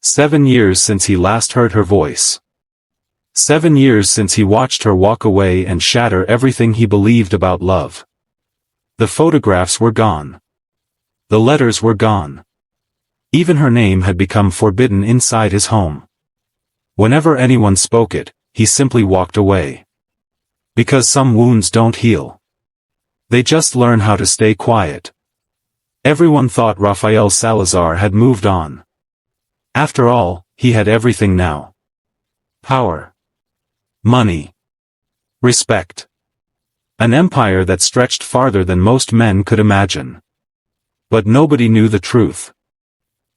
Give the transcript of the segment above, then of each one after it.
7 years since he last heard her voice. 7 years since he watched her walk away and shatter everything he believed about love. The photographs were gone. The letters were gone. Even her name had become forbidden inside his home. Whenever anyone spoke it, he simply walked away. Because some wounds don't heal. They just learn how to stay quiet. Everyone thought Rafael Salazar had moved on. After all, he had everything now. Power. Money. Respect. An empire that stretched farther than most men could imagine. But nobody knew the truth.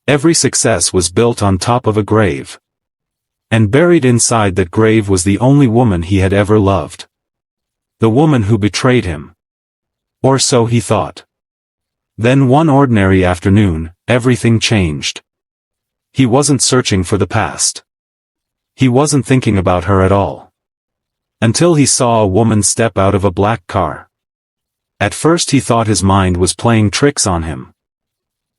Every success was built on top of a grave. And buried inside that grave was the only woman he had ever loved. The woman who betrayed him. Or so he thought. Then one ordinary afternoon, everything changed. He wasn't searching for the past. He wasn't thinking about her at all. Until he saw a woman step out of a black car. At first he thought his mind was playing tricks on him.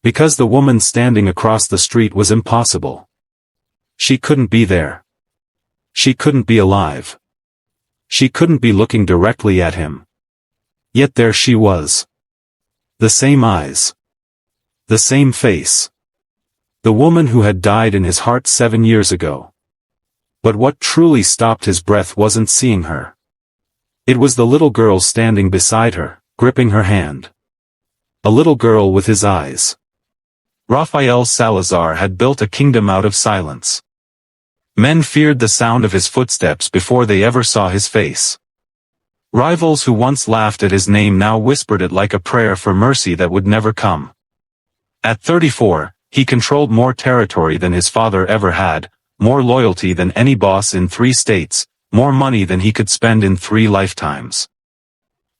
Because the woman standing across the street was impossible. She couldn't be there. She couldn't be alive. She couldn't be looking directly at him. Yet there she was. The same eyes. The same face. The woman who had died in his heart 7 years ago. But what truly stopped his breath wasn't seeing her. It was the little girl standing beside her, gripping her hand. A little girl with his eyes. Rafael Salazar had built a kingdom out of silence. Men feared the sound of his footsteps before they ever saw his face. Rivals who once laughed at his name now whispered it like a prayer for mercy that would never come. At 34, he controlled more territory than his father ever had, more loyalty than any boss in 3 states, more money than he could spend in 3 lifetimes.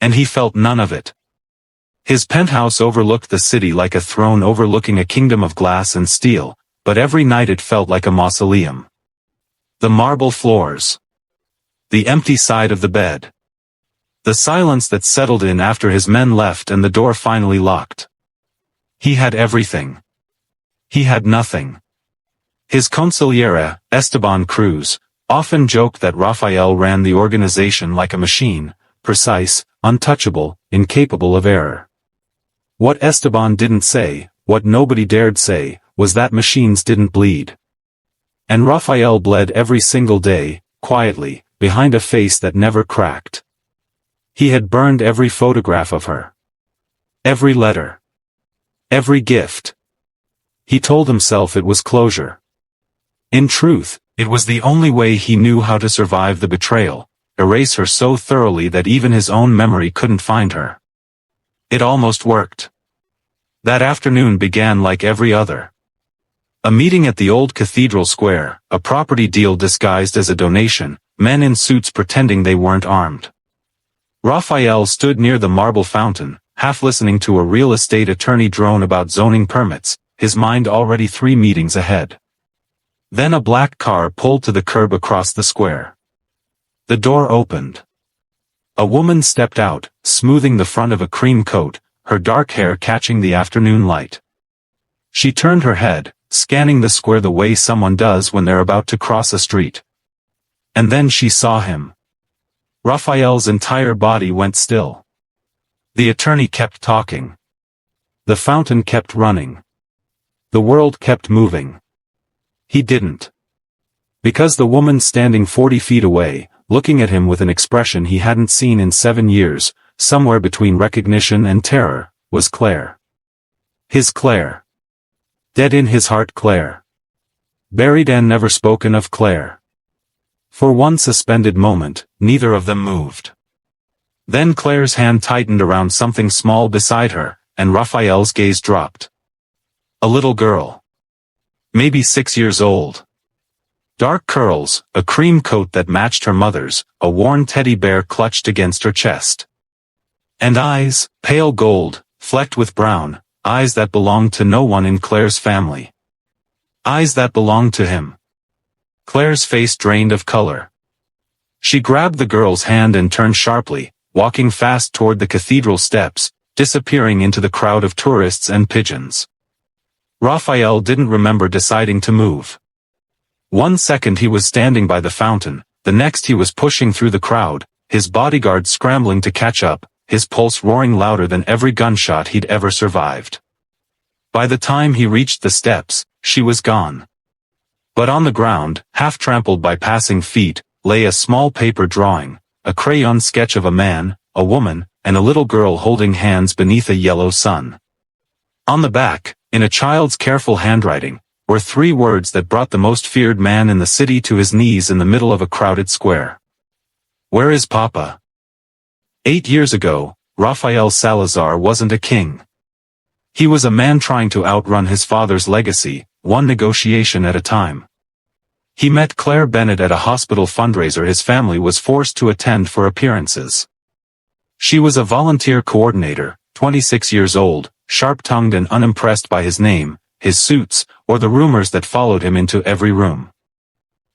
And he felt none of it. His penthouse overlooked the city like a throne overlooking a kingdom of glass and steel, but every night it felt like a mausoleum. The marble floors. The empty side of the bed. The silence that settled in after his men left and the door finally locked. He had everything. He had nothing. His consigliere, Esteban Cruz, often joked that Rafael ran the organization like a machine, precise, untouchable, incapable of error. What Esteban didn't say, what nobody dared say, was that machines didn't bleed. And Rafael bled every single day, quietly, behind a face that never cracked. He had burned every photograph of her. Every letter. Every gift. He told himself it was closure. In truth, it was the only way he knew how to survive the betrayal, erase her so thoroughly that even his own memory couldn't find her. It almost worked. That afternoon began like every other. A meeting at the old cathedral square, a property deal disguised as a donation, men in suits pretending they weren't armed. Rafael stood near the marble fountain, half listening to a real estate attorney drone about zoning permits, his mind already 3 meetings ahead. Then a black car pulled to the curb across the square. The door opened. A woman stepped out, smoothing the front of a cream coat, her dark hair catching the afternoon light. She turned her head, scanning the square the way someone does when they're about to cross a street. And then she saw him. Rafael's entire body went still. The attorney kept talking. The fountain kept running. The world kept moving. He didn't. Because the woman standing 40 feet away, looking at him with an expression he hadn't seen in 7 years, somewhere between recognition and terror, was Claire. His Claire. Dead in his heart Claire. Buried and never spoken of Claire. For one suspended moment, neither of them moved. Then Claire's hand tightened around something small beside her, and Rafael's gaze dropped. A little girl. Maybe 6 years old. Dark curls, a cream coat that matched her mother's, a worn teddy bear clutched against her chest. And eyes, pale gold, flecked with brown, eyes that belonged to no one in Claire's family. Eyes that belonged to him. Claire's face drained of color. She grabbed the girl's hand and turned sharply, walking fast toward the cathedral steps, disappearing into the crowd of tourists and pigeons. Rafael didn't remember deciding to move. One second he was standing by the fountain, the next he was pushing through the crowd, his bodyguard scrambling to catch up, his pulse roaring louder than every gunshot he'd ever survived. By the time he reached the steps, she was gone. But on the ground, half trampled by passing feet, lay a small paper drawing, a crayon sketch of a man, a woman, and a little girl holding hands beneath a yellow sun. On the back, in a child's careful handwriting, were 3 words that brought the most feared man in the city to his knees in the middle of a crowded square. Where is Papa? 8 years ago, Rafael Salazar wasn't a king. He was a man trying to outrun his father's legacy, one negotiation at a time. He met Claire Bennett at a hospital fundraiser his family was forced to attend for appearances. She was a volunteer coordinator, 26 years old, sharp-tongued and unimpressed by his name, his suits, or the rumors that followed him into every room.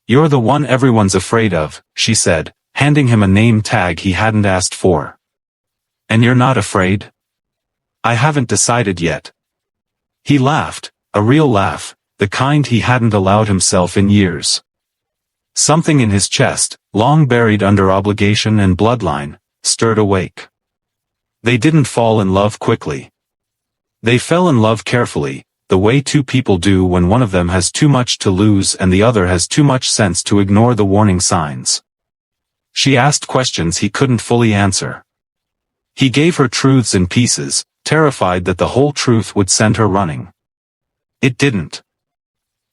"You're the one everyone's afraid of," she said, handing him a name tag he hadn't asked for. "And you're not afraid?" "I haven't decided yet." He laughed, a real laugh, the kind he hadn't allowed himself in years. Something in his chest, long buried under obligation and bloodline, stirred awake. They didn't fall in love quickly. They fell in love carefully, the way 2 people do when one of them has too much to lose and the other has too much sense to ignore the warning signs. She asked questions he couldn't fully answer. He gave her truths in pieces, terrified that the whole truth would send her running. It didn't.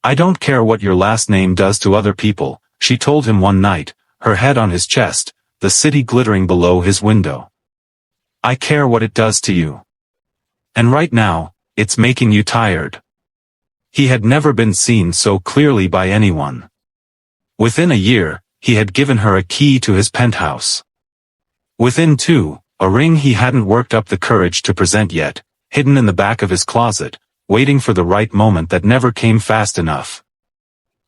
"I don't care what your last name does to other people," she told him one night, her head on his chest, the city glittering below his window. "I care what it does to you. And right now, it's making you tired." He had never been seen so clearly by anyone. Within a year, he had given her a key to his penthouse. Within 2, a ring he hadn't worked up the courage to present yet, hidden in the back of his closet, waiting for the right moment that never came fast enough.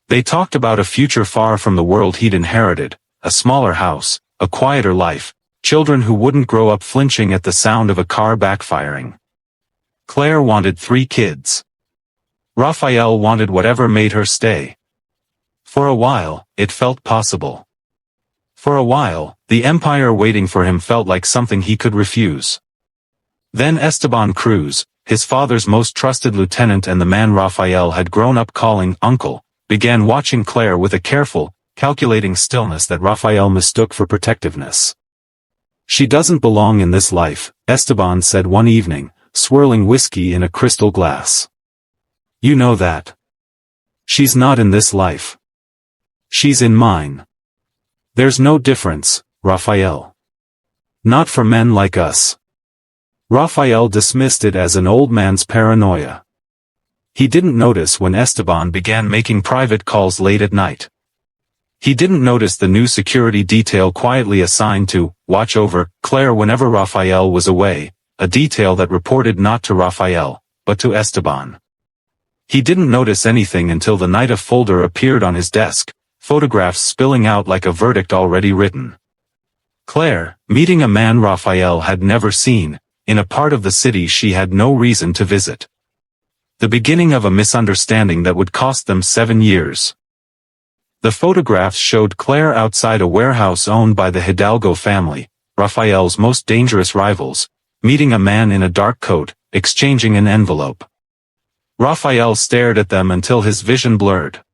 They talked about a future far from the world he'd inherited, a smaller house, a quieter life, children who wouldn't grow up flinching at the sound of a car backfiring. Claire wanted 3 kids. Rafael wanted whatever made her stay. For a while, it felt possible. For a while, the empire waiting for him felt like something he could refuse. Then Esteban Cruz, his father's most trusted lieutenant and the man Rafael had grown up calling uncle, began watching Claire with a careful, calculating stillness that Rafael mistook for protectiveness. "She doesn't belong in this life," Esteban said one evening, swirling whiskey in a crystal glass. "You know that. She's not in this life. She's in mine. There's no difference, Rafael. Not for men like us." Rafael dismissed it as an old man's paranoia. He didn't notice when Esteban began making private calls late at night. He didn't notice the new security detail quietly assigned to watch over Claire whenever Rafael was away, a detail that reported not to Rafael, but to Esteban. He didn't notice anything until the night a folder appeared on his desk, photographs spilling out like a verdict already written. Claire, meeting a man Rafael had never seen, in a part of the city she had no reason to visit. The beginning of a misunderstanding that would cost them 7 years. The photographs showed Claire outside a warehouse owned by the Hidalgo family, Rafael's most dangerous rivals, meeting a man in a dark coat, exchanging an envelope. Rafael stared at them until his vision blurred.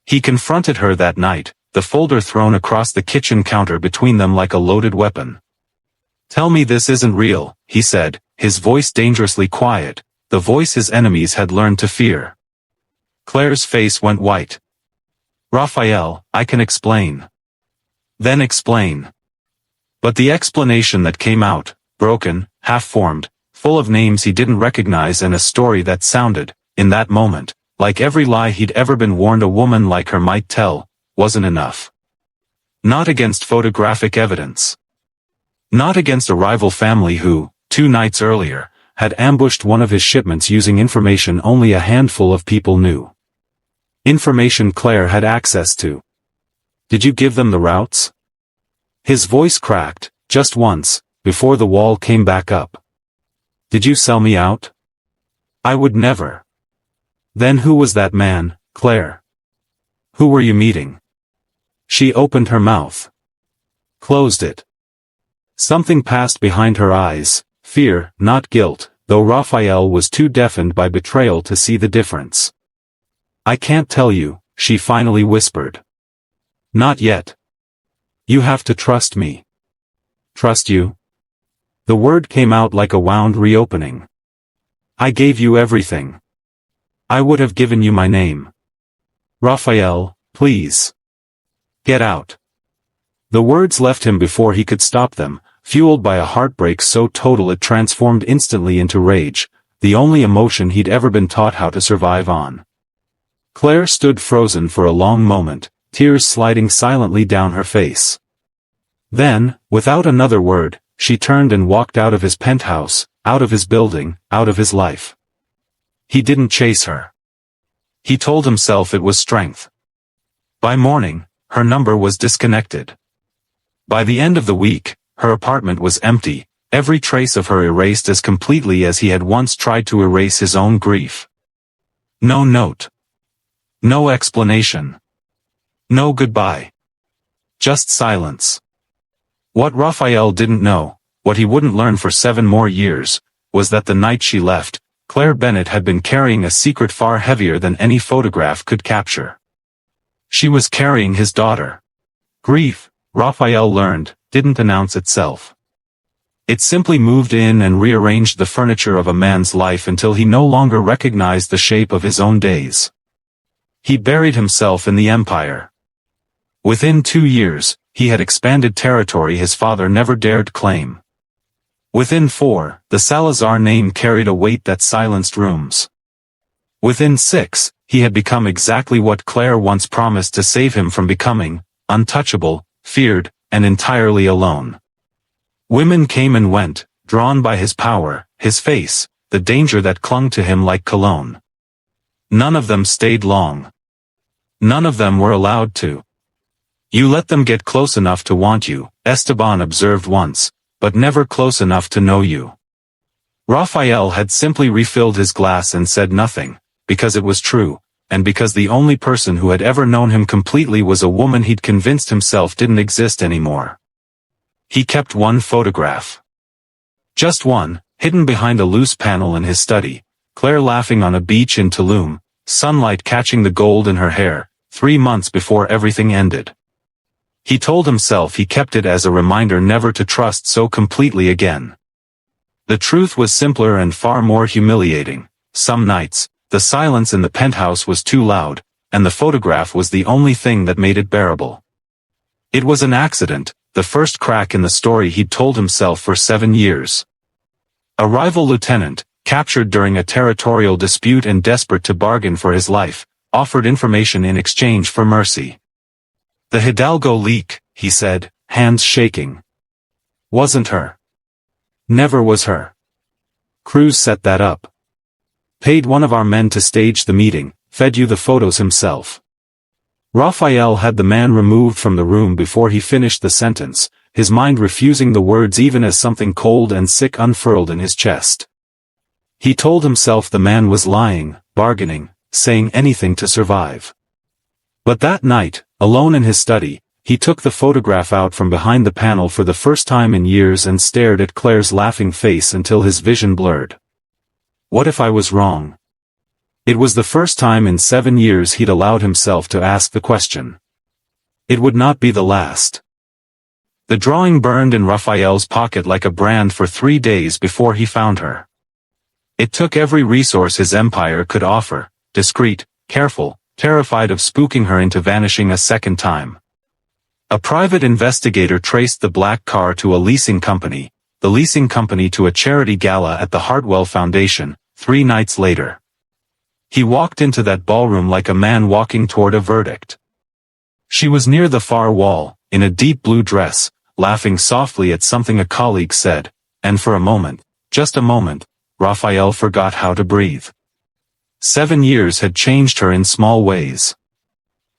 He confronted her that night, the folder thrown across the kitchen counter between them like a loaded weapon. "Tell me this isn't real," he said, his voice dangerously quiet, the voice his enemies had learned to fear. Claire's face went white. "Rafael, I can explain." "Then explain." But the explanation that came out, broken, half-formed, full of names he didn't recognize and a story that sounded, in that moment, like every lie he'd ever been warned a woman like her might tell, wasn't enough. Not against photographic evidence. Not against a rival family who, 2 nights earlier, had ambushed one of his shipments using information only a handful of people knew. Information Claire had access to. "Did you give them the routes?" His voice cracked, just once, before the wall came back up. "Did you sell me out?" "I would never." Then who was that man, Claire? Who were you meeting? She opened her mouth. Closed it. Something passed behind her eyes, fear, not guilt, though Rafael was too deafened by betrayal to see the difference. I can't tell you, she finally whispered. Not yet. You have to trust me. Trust you? The word came out like a wound reopening. I gave you everything. I would have given you my name. Rafael, please. Get out. The words left him before he could stop them, fueled by a heartbreak so total it transformed instantly into rage, the only emotion he'd ever been taught how to survive on. Claire stood frozen for a long moment, tears sliding silently down her face. Then, without another word, she turned and walked out of his penthouse, out of his building, out of his life. He didn't chase her. He told himself it was strength. By morning, her number was disconnected. By the end of the week, her apartment was empty, every trace of her erased as completely as he had once tried to erase his own grief. No note. No explanation. No goodbye. Just silence. What Rafael didn't know, what he wouldn't learn for 7 more years, was that the night she left, Claire Bennett had been carrying a secret far heavier than any photograph could capture. She was carrying his daughter. Grief, Rafael learned, didn't announce itself. It simply moved in and rearranged the furniture of a man's life until he no longer recognized the shape of his own days. He buried himself in the empire. Within 2 years, he had expanded territory his father never dared claim. Within 4, the Salazar name carried a weight that silenced rooms. Within 6, he had become exactly what Claire once promised to save him from becoming: untouchable, feared, and entirely alone. Women came and went, drawn by his power, his face, the danger that clung to him like cologne. None of them stayed long. None of them were allowed to. You let them get close enough to want you, Esteban observed once, but never close enough to know you. Rafael had simply refilled his glass and said nothing, because it was true, and because the only person who had ever known him completely was a woman he'd convinced himself didn't exist anymore. He kept one photograph. Just one, hidden behind a loose panel in his study, Claire laughing on a beach in Tulum, sunlight catching the gold in her hair, 3 months before everything ended. He told himself he kept it as a reminder never to trust so completely again. The truth was simpler and far more humiliating. Some nights, the silence in the penthouse was too loud, and the photograph was the only thing that made it bearable. It was an accident, the first crack in the story he'd told himself for 7 years. A rival lieutenant, captured during a territorial dispute and desperate to bargain for his life, offered information in exchange for mercy. The Hidalgo leak, he said, hands shaking. Wasn't her. Never was her. Cruz set that up. Paid one of our men to stage the meeting, fed you the photos himself. Rafael had the man removed from the room before he finished the sentence, his mind refusing the words even as something cold and sick unfurled in his chest. He told himself the man was lying, bargaining, saying anything to survive. But that night, alone in his study, he took the photograph out from behind the panel for the first time in years and stared at Claire's laughing face until his vision blurred. What if I was wrong? It was the first time in 7 years he'd allowed himself to ask the question. It would not be the last. The drawing burned in Rafael's pocket like a brand for 3 days before he found her. It took every resource his empire could offer, discreet, careful, terrified of spooking her into vanishing a second time. A private investigator traced the black car to a leasing company, the leasing company to a charity gala at the Hartwell Foundation, 3 nights later. He walked into that ballroom like a man walking toward a verdict. She was near the far wall, in a deep blue dress, laughing softly at something a colleague said, and for a moment, just a moment, Rafael forgot how to breathe. 7 years had changed her in small ways.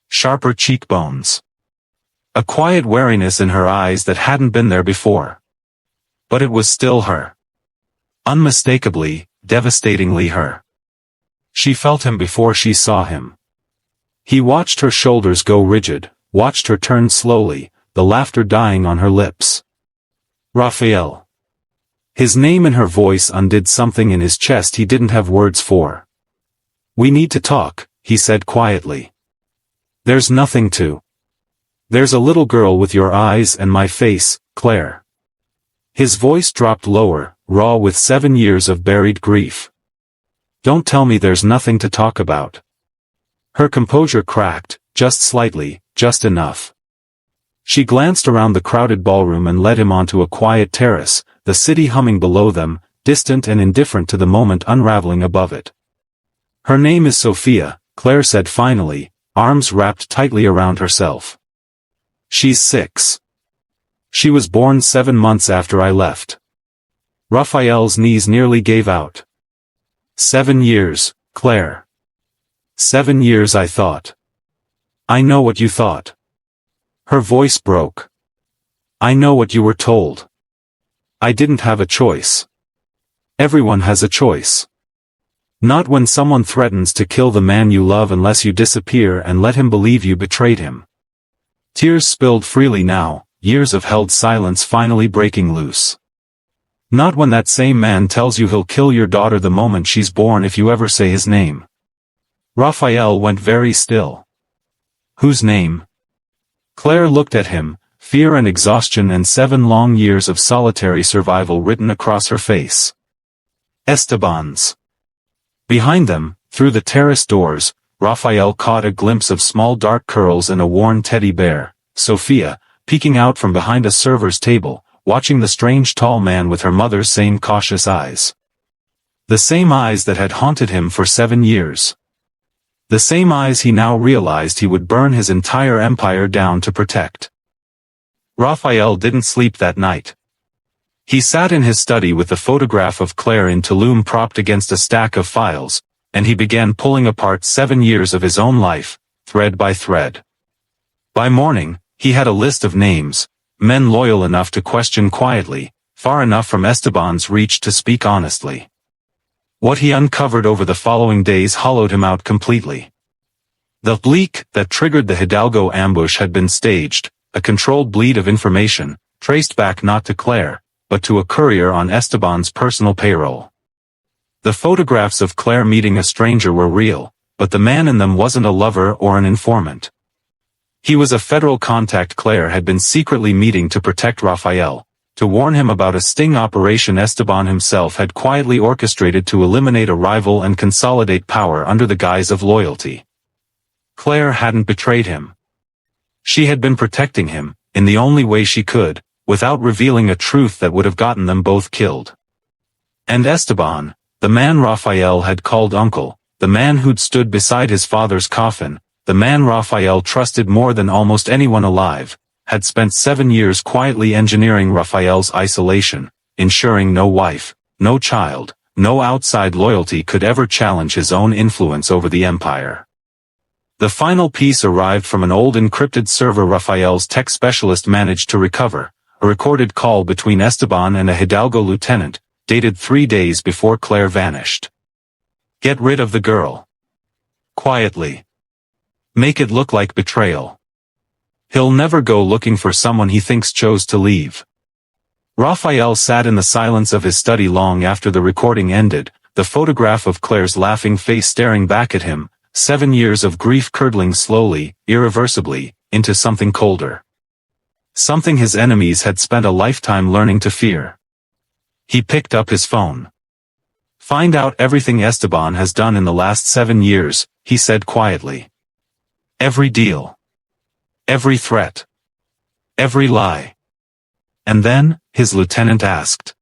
Sharper cheekbones. A quiet wariness in her eyes that hadn't been there before. But it was still her. Unmistakably, devastatingly her. She felt him before she saw him. He watched her shoulders go rigid, watched her turn slowly, the laughter dying on her lips. Rafael. His name and her voice undid something in his chest he didn't have words for. We need to talk, he said quietly. There's nothing to. There's a little girl with your eyes and my face, Claire. His voice dropped lower, raw with 7 years of buried grief. Don't tell me there's nothing to talk about. Her composure cracked, just slightly, just enough. She glanced around the crowded ballroom and led him onto a quiet terrace, the city humming below them, distant and indifferent to the moment unraveling above it. Her name is Sophia, Claire said finally, arms wrapped tightly around herself. She's 6. She was born 7 months after I left. Raphael's knees nearly gave out. 7 years, Claire. 7 years I thought. I know what you thought. Her voice broke. I know what you were told. I didn't have a choice. Everyone has a choice. Not when someone threatens to kill the man you love unless you disappear and let him believe you betrayed him. Tears spilled freely now, years of held silence finally breaking loose. Not when that same man tells you he'll kill your daughter the moment she's born if you ever say his name. Raphael went very still. Whose name? Claire looked at him, fear and exhaustion and 7 long years of solitary survival written across her face. Esteban's. Behind them, through the terrace doors, Raphael caught a glimpse of small dark curls and a worn teddy bear, Sophia, peeking out from behind a server's table, watching the strange tall man with her mother's same cautious eyes. The same eyes that had haunted him for 7 years. The same eyes he now realized he would burn his entire empire down to protect. Raphael didn't sleep that night. He sat in his study with the photograph of Claire in Tulum propped against a stack of files, and he began pulling apart 7 years of his own life, thread by thread. By morning, he had a list of names, men loyal enough to question quietly, far enough from Esteban's reach to speak honestly. What he uncovered over the following days hollowed him out completely. The leak that triggered the Hidalgo ambush had been staged, a controlled bleed of information, traced back not to Claire, but to a courier on Esteban's personal payroll. The photographs of Claire meeting a stranger were real, but the man in them wasn't a lover or an informant. He was a federal contact Claire had been secretly meeting to protect Raphael, to warn him about a sting operation Esteban himself had quietly orchestrated to eliminate a rival and consolidate power under the guise of loyalty. Claire hadn't betrayed him. She had been protecting him, in the only way she could, without revealing a truth that would have gotten them both killed. And Esteban, the man Raphael had called uncle, the man who'd stood beside his father's coffin, the man Raphael trusted more than almost anyone alive, had spent 7 years quietly engineering Raphael's isolation, ensuring no wife, no child, no outside loyalty could ever challenge his own influence over the empire. The final piece arrived from an old encrypted server Raphael's tech specialist managed to recover, a recorded call between Esteban and a Hidalgo lieutenant, dated 3 days before Claire vanished. Get rid of the girl. Quietly. Make it look like betrayal. He'll never go looking for someone he thinks chose to leave. Raphael sat in the silence of his study long after the recording ended, the photograph of Claire's laughing face staring back at him, 7 years of grief curdling slowly, irreversibly, into something colder. Something his enemies had spent a lifetime learning to fear. He picked up his phone. Find out everything Esteban has done in the last 7 years, he said quietly. Every deal. Every threat. Every lie. And then, his lieutenant asked.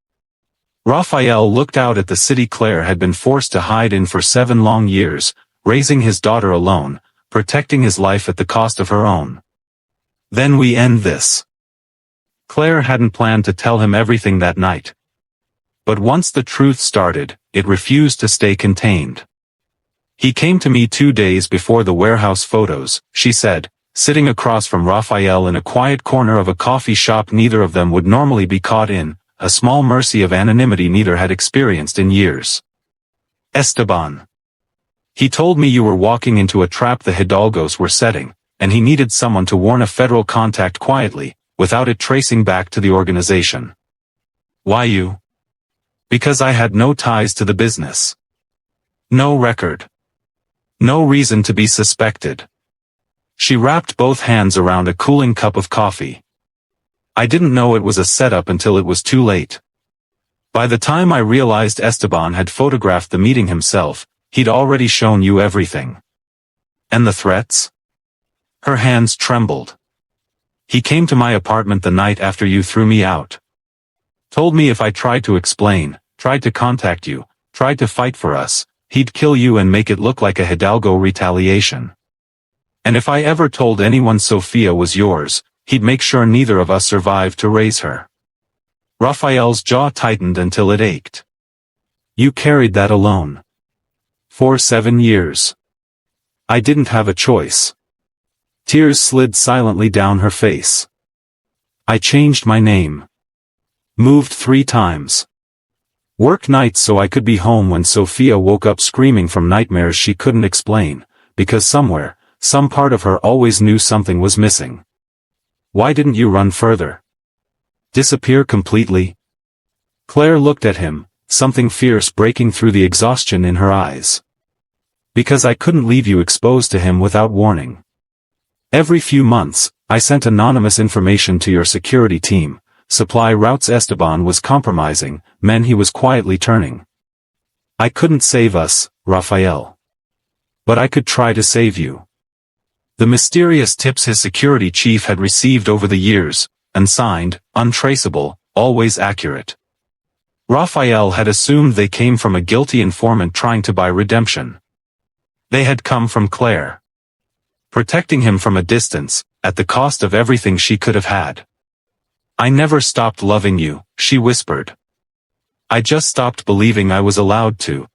Raphael looked out at the city Claire had been forced to hide in for 7 long years, raising his daughter alone, protecting his life at the cost of her own. Then we end this. Claire hadn't planned to tell him everything that night. But once the truth started, it refused to stay contained. He came to me 2 days before the warehouse photos, she said, sitting across from Raphael in a quiet corner of a coffee shop neither of them would normally be caught in, a small mercy of anonymity neither had experienced in years. Esteban. He told me you were walking into a trap the Hidalgos were setting, and he needed someone to warn a federal contact quietly, without it tracing back to the organization. Why you? Because I had no ties to the business. No record. No reason to be suspected. She wrapped both hands around a cooling cup of coffee. I didn't know it was a setup until it was too late. By the time I realized Esteban had photographed the meeting himself, he'd already shown you everything. And the threats? Her hands trembled. He came to my apartment the night after you threw me out. Told me if I tried to explain, tried to contact you, tried to fight for us, he'd kill you and make it look like a Hidalgo retaliation. And if I ever told anyone Sofia was yours, he'd make sure neither of us survived to raise her. Rafael's jaw tightened until it ached. You carried that alone. For 7 years. I didn't have a choice. Tears slid silently down her face. I changed my name. Moved 3 times. Worked nights so I could be home when Sofia woke up screaming from nightmares she couldn't explain, because somewhere, some part of her always knew something was missing. Why didn't you run further? Disappear completely? Claire looked at him, something fierce breaking through the exhaustion in her eyes. Because I couldn't leave you exposed to him without warning. Every few months, I sent anonymous information to your security team. Supply routes Esteban was compromising, men he was quietly turning. I couldn't save us, Rafael. But I could try to save you. The mysterious tips his security chief had received over the years, unsigned, untraceable, always accurate. Rafael had assumed they came from a guilty informant trying to buy redemption. They had come from Claire. Protecting him from a distance, at the cost of everything she could have had. I never stopped loving you, she whispered. I just stopped believing I was allowed to.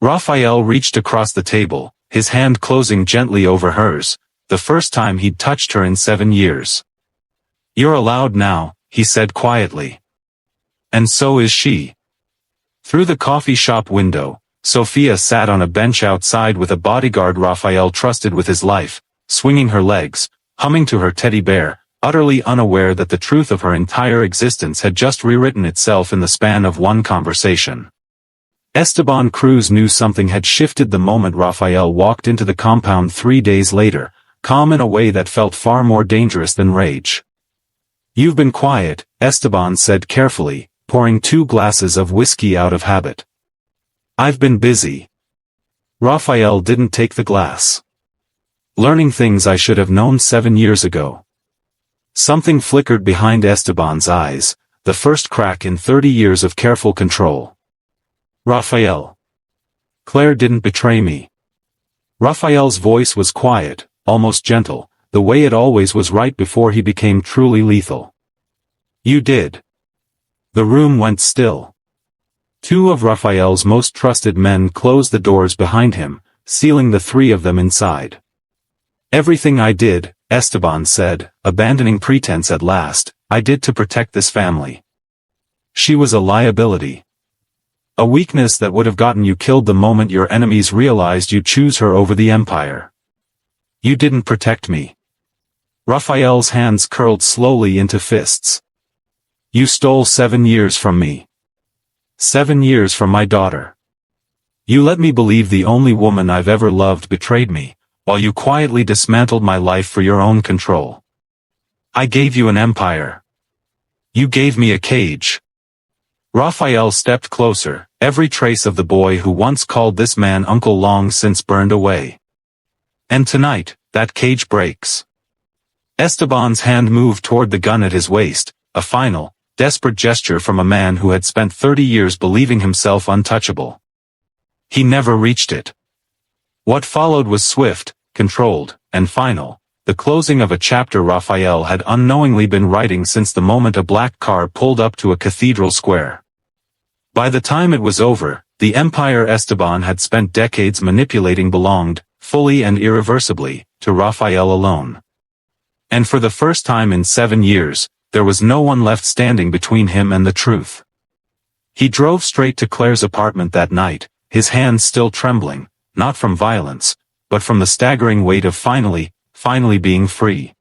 Rafael reached across the table, his hand closing gently over hers, the first time he'd touched her in 7 years. You're allowed now, he said quietly. And so is she. Through the coffee shop window, Sofia sat on a bench outside with a bodyguard Rafael trusted with his life, swinging her legs, humming to her teddy bear, utterly unaware that the truth of her entire existence had just rewritten itself in the span of one conversation. Esteban Cruz knew something had shifted the moment Rafael walked into the compound 3 days later, calm in a way that felt far more dangerous than rage. You've been quiet, Esteban said carefully, pouring 2 glasses of whiskey out of habit. I've been busy. Rafael didn't take the glass. Learning things I should have known 7 years ago. Something flickered behind Esteban's eyes, the first crack in 30 years of careful control. Rafael. Claire didn't betray me. Rafael's voice was quiet, almost gentle, the way it always was right before he became truly lethal. You did. The room went still. 2 of Rafael's most trusted men closed the doors behind him, sealing the 3 of them inside. Everything I did, Esteban said, abandoning pretense at last, I did to protect this family. She was a liability. A weakness that would have gotten you killed the moment your enemies realized you'd choose her over the empire. You didn't protect me. Rafael's hands curled slowly into fists. You stole 7 years from me. 7 years from my daughter. You let me believe the only woman I've ever loved betrayed me, while you quietly dismantled my life for your own control. I gave you an empire. You gave me a cage. Rafael stepped closer, every trace of the boy who once called this man uncle long since burned away. And tonight, that cage breaks. Esteban's hand moved toward the gun at his waist, a final, desperate gesture from a man who had spent 30 years believing himself untouchable. He never reached it. What followed was swift, controlled, and final, the closing of a chapter Rafael had unknowingly been writing since the moment a black car pulled up to a cathedral square. By the time it was over, the empire Esteban had spent decades manipulating belonged, fully and irreversibly, to Rafael alone. And for the first time in 7 years, there was no one left standing between him and the truth. He drove straight to Claire's apartment that night, his hands still trembling, not from violence, but from the staggering weight of finally being free.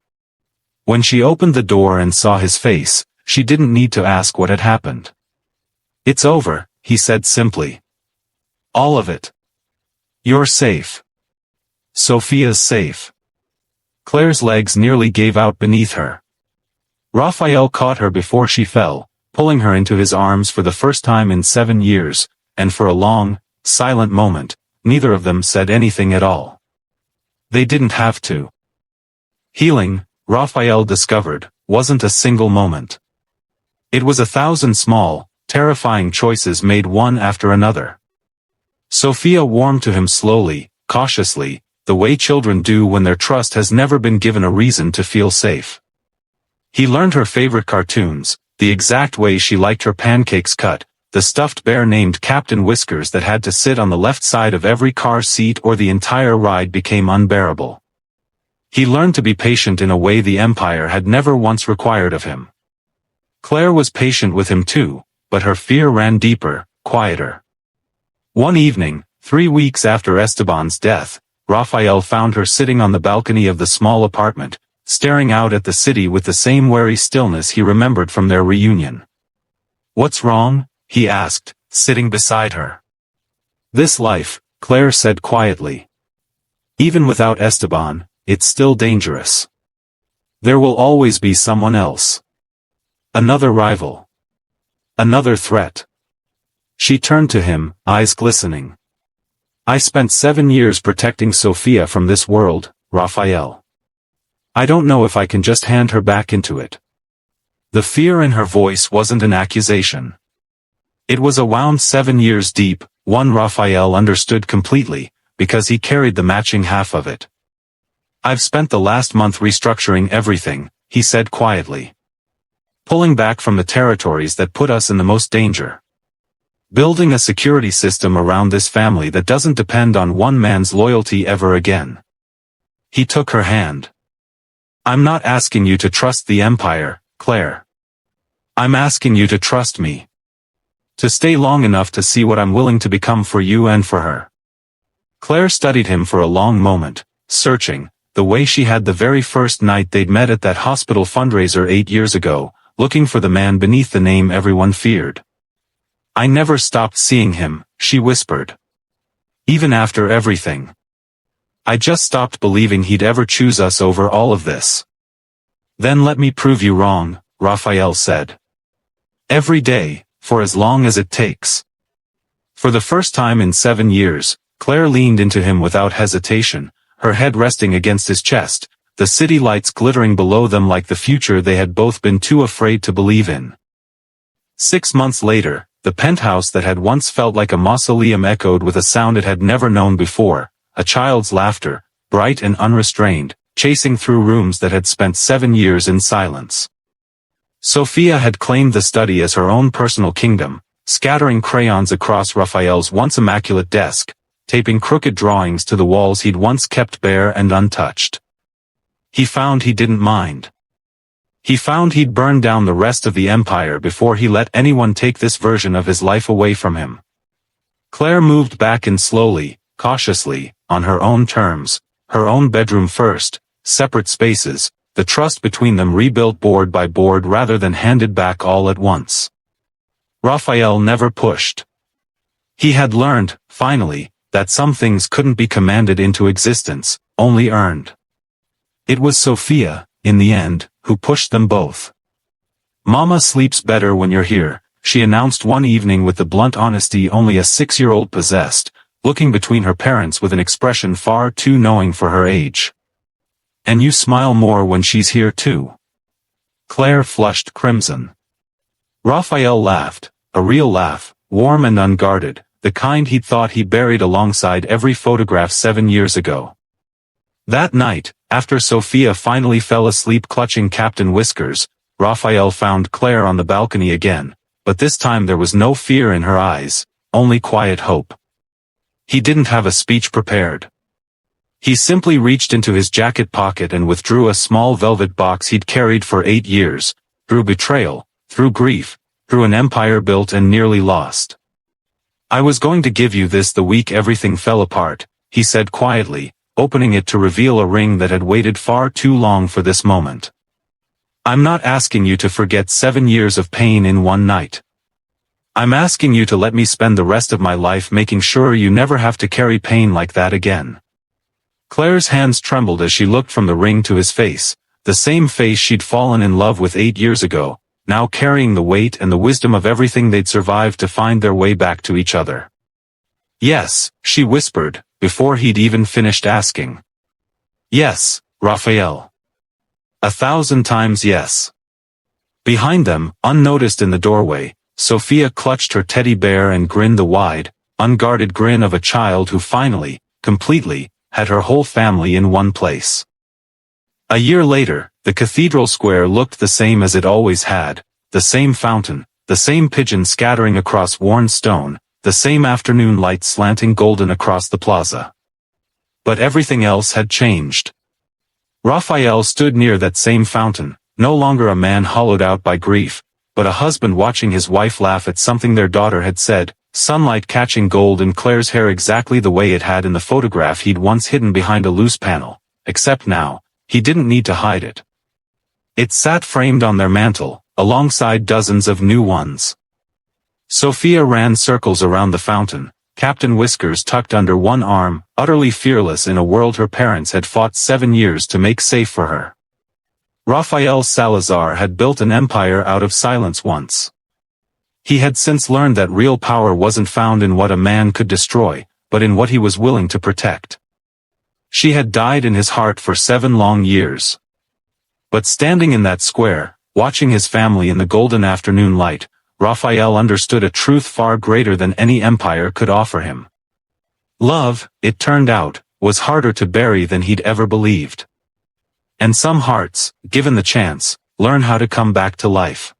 When she opened the door and saw his face, she didn't need to ask what had happened. "It's over," he said simply. "All of it. You're safe. Sophia's safe." Claire's legs nearly gave out beneath her. Rafael caught her before she fell, pulling her into his arms for the first time in 7 years, and for a long, silent moment, neither of them said anything at all. They didn't have to. Healing, Rafael discovered, wasn't a single moment. It was 1,000 small, terrifying choices made one after another. Sophia warmed to him slowly, cautiously, the way children do when their trust has never been given a reason to feel safe. He learned her favorite cartoons, the exact way she liked her pancakes cut, the stuffed bear named Captain Whiskers that had to sit on the left side of every car seat or the entire ride became unbearable. He learned to be patient in a way the Empire had never once required of him. Claire was patient with him too, but her fear ran deeper, quieter. One evening, 3 weeks after Esteban's death, Rafael found her sitting on the balcony of the small apartment, staring out at the city with the same wary stillness he remembered from their reunion. "What's wrong?" he asked, sitting beside her. "This life," Claire said quietly. "Even without Esteban, it's still dangerous. There will always be someone else. Another rival. Another threat." She turned to him, eyes glistening. "I spent 7 years protecting Sophia from this world, Rafael. I don't know if I can just hand her back into it." The fear in her voice wasn't an accusation. It was a wound 7 years deep, one Rafael understood completely, because he carried the matching half of it. "I've spent the last month restructuring everything," he said quietly. "Pulling back from the territories that put us in the most danger. Building a security system around this family that doesn't depend on one man's loyalty ever again." He took her hand. "I'm not asking you to trust the Empire, Claire. I'm asking you to trust me. To stay long enough to see what I'm willing to become for you and for her." Claire studied him for a long moment, searching, the way she had the very first night they'd met at that hospital fundraiser 8 years ago, looking for the man beneath the name everyone feared. "I never stopped seeing him," she whispered. "Even after everything. I just stopped believing he'd ever choose us over all of this." "Then let me prove you wrong," Rafael said. "Every day, for as long as it takes." For the first time in 7 years, Claire leaned into him without hesitation, her head resting against his chest, the city lights glittering below them like the future they had both been too afraid to believe in. 6 months later, the penthouse that had once felt like a mausoleum echoed with a sound it had never known before, a child's laughter, bright and unrestrained, chasing through rooms that had spent 7 years in silence. Sophia had claimed the study as her own personal kingdom, scattering crayons across Rafael's once immaculate desk, taping crooked drawings to the walls he'd once kept bare and untouched. He found he didn't mind. He found he'd burn down the rest of the empire before he let anyone take this version of his life away from him. Claire moved back in slowly, cautiously, on her own terms, her own bedroom first, separate spaces, the trust between them rebuilt board by board rather than handed back all at once. Rafael never pushed. He had learned, finally, that some things couldn't be commanded into existence, only earned. It was Sophia, in the end, who pushed them both. "Mama sleeps better when you're here," she announced one evening with the blunt honesty only a 6-year-old possessed, looking between her parents with an expression far too knowing for her age. "And you smile more when she's here too." Claire flushed crimson. Rafael laughed, a real laugh, warm and unguarded, the kind he'd thought he buried alongside every photograph 7 years ago. That night, after Sophia finally fell asleep clutching Captain Whiskers, Rafael found Claire on the balcony again, but this time there was no fear in her eyes, only quiet hope. He didn't have a speech prepared. He simply reached into his jacket pocket and withdrew a small velvet box he'd carried for 8 years, through betrayal, through grief, through an empire built and nearly lost. "I was going to give you this the week everything fell apart," he said quietly, opening it to reveal a ring that had waited far too long for this moment. I'm not asking you to forget 7 years of pain in one night. I'm asking you to let me spend the rest of my life making sure you never have to carry pain like that again. Claire's hands trembled as she looked from the ring to his face, the same face she'd fallen in love with 8 years ago, now carrying the weight and the wisdom of everything they'd survived to find their way back to each other. Yes, she whispered, before he'd even finished asking. Yes, Rafael. 1,000 times yes. Behind them, unnoticed in the doorway, Sophia clutched her teddy bear and grinned the wide, unguarded grin of a child who finally, completely, had her whole family in one place. A year later, the cathedral square looked the same as it always had, the same fountain, the same pigeon scattering across worn stone, the same afternoon light slanting golden across the plaza. But everything else had changed. Rafael stood near that same fountain, no longer a man hollowed out by grief, but a husband watching his wife laugh at something their daughter had said, sunlight catching gold in Claire's hair exactly the way it had in the photograph he'd once hidden behind a loose panel, except now, he didn't need to hide it. It sat framed on their mantel, alongside dozens of new ones. Sophia ran circles around the fountain, Captain Whiskers tucked under one arm, utterly fearless in a world her parents had fought 7 years to make safe for her. Rafael Salazar had built an empire out of silence once. He had since learned that real power wasn't found in what a man could destroy, but in what he was willing to protect. She had died in his heart for 7 long years. But standing in that square, watching his family in the golden afternoon light, Rafael understood a truth far greater than any empire could offer him. Love, it turned out, was harder to bury than he'd ever believed. And some hearts, given the chance, learn how to come back to life.